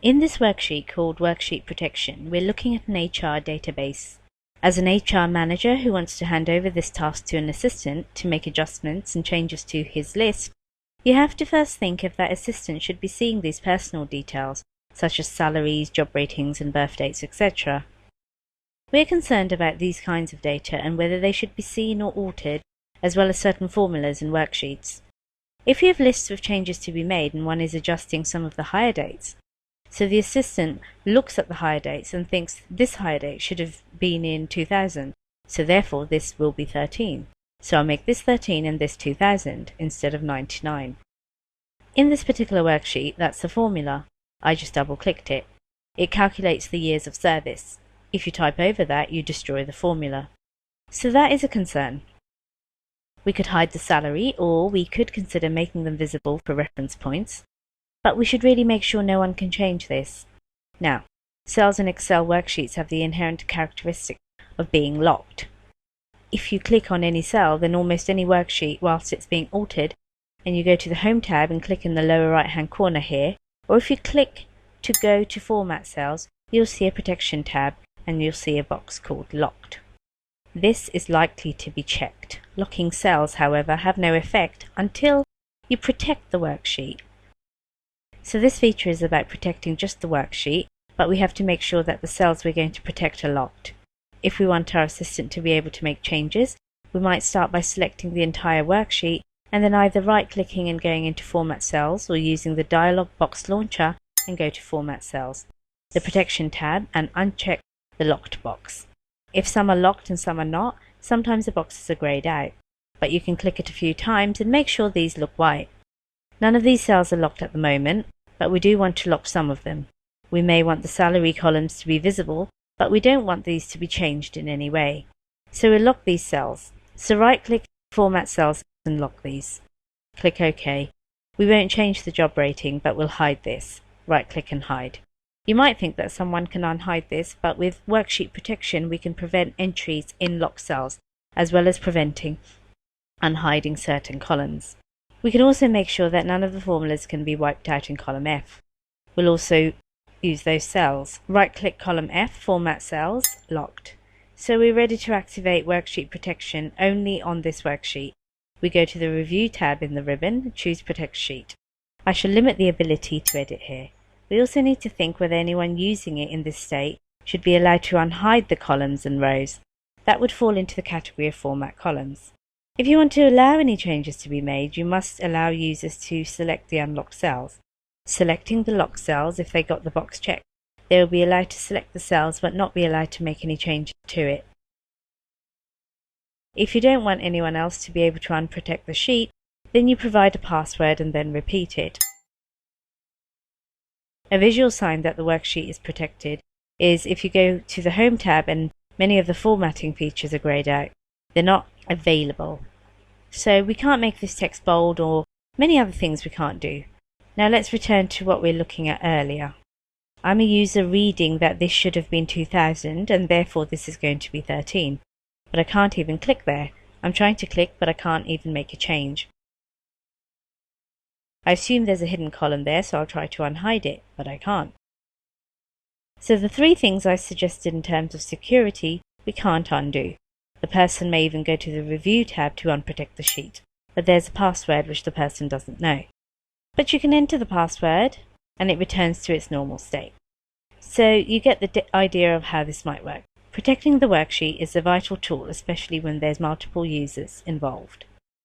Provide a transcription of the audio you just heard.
In this worksheet called Worksheet Protection, we're looking at an HR database. As an HR manager who wants to hand over this task to an assistant to make adjustments and changes to his list, you have to first think if that assistant should be seeing these personal details, such as salaries, job ratings and birth dates, etc. We're concerned about these kinds of data and whether they should be seen or altered, as well as certain formulas and worksheets. If you have lists of changes to be made and one is adjusting some of the hire dates, so the assistant looks at the hire dates and thinks this hire date should have been in 2000, so therefore this will be 13. So I'll make this 13 and this 2000 instead of 99. In this particular worksheet, that's the formula. I just double-clicked it. It calculates the years of service. If you type over that, you destroy the formula. So that is a concern. We could hide the salary, or we could consider making them visible for reference points. But we should really make sure no one can change this. Now, cells in Excel worksheets have the inherent characteristic of being locked. If you click on any cell, then almost any worksheet, whilst it's being altered, and you go to the Home tab and click in the lower right hand corner here, or if you click to go to Format Cells, you'll see a Protection tab and you'll see a box called Locked. This is likely to be checked. Locking cells, however, have no effect until you protect the worksheet. So this feature is about protecting just the worksheet, but we have to make sure that the cells we're going to protect are locked. If we want our assistant to be able to make changes, we might start by selecting the entire worksheet and then either right-clicking and going into Format Cells, or using the dialog box launcher and go to Format Cells, the Protection tab, and uncheck the Locked box. If some are locked and some are not, sometimes the boxes are greyed out, but you can click it a few times and make sure these look white. None of these cells are locked at the moment, but we do want to lock some of them. We may want the salary columns to be visible, but we don't want these to be changed in any way. So we'll lock these cells. So right-click Format Cells and lock these. Click OK. We won't change the job rating, but we'll hide this. Right-click and hide. You might think that someone can unhide this, but with Worksheet Protection we can prevent entries in locked cells, as well as preventing unhiding certain columns. We can also make sure that none of the formulas can be wiped out in column F. We'll also use those cells. Right-click column F, Format Cells, Locked. So we're ready to activate Worksheet Protection only on this worksheet. We go to the Review tab in the ribbon, choose Protect Sheet. I shall limit the ability to edit here. We also need to think whether anyone using it in this state should be allowed to unhide the columns and rows. That would fall into the category of Format Columns. If you want to allow any changes to be made, you must allow users to select the unlocked cells. Selecting the locked cells, if they got the box checked, they will be allowed to select the cells but not be allowed to make any changes to it. If you don't want anyone else to be able to unprotect the sheet, then you provide a password and then repeat it. A visual sign that the worksheet is protected is if you go to the Home tab and many of the formatting features are greyed out. They're not available. So we can't make this text bold, or many other things we can't do. Now let's return to what we were looking at earlier. I'm a user reading that this should have been 2000 and therefore this is going to be 13. But I can't even click there. I'm trying to click but I can't even make a change. I assume there's a hidden column there, so I'll try to unhide it, but I can't. So the three things I suggested in terms of security, we can't undo. The person may even go to the Review tab to unprotect the sheet, but there's a password which the person doesn't know. But you can enter the password and it returns to its normal state. So you get the idea of how this might work. Protecting the worksheet is a vital tool, especially when there's multiple users involved.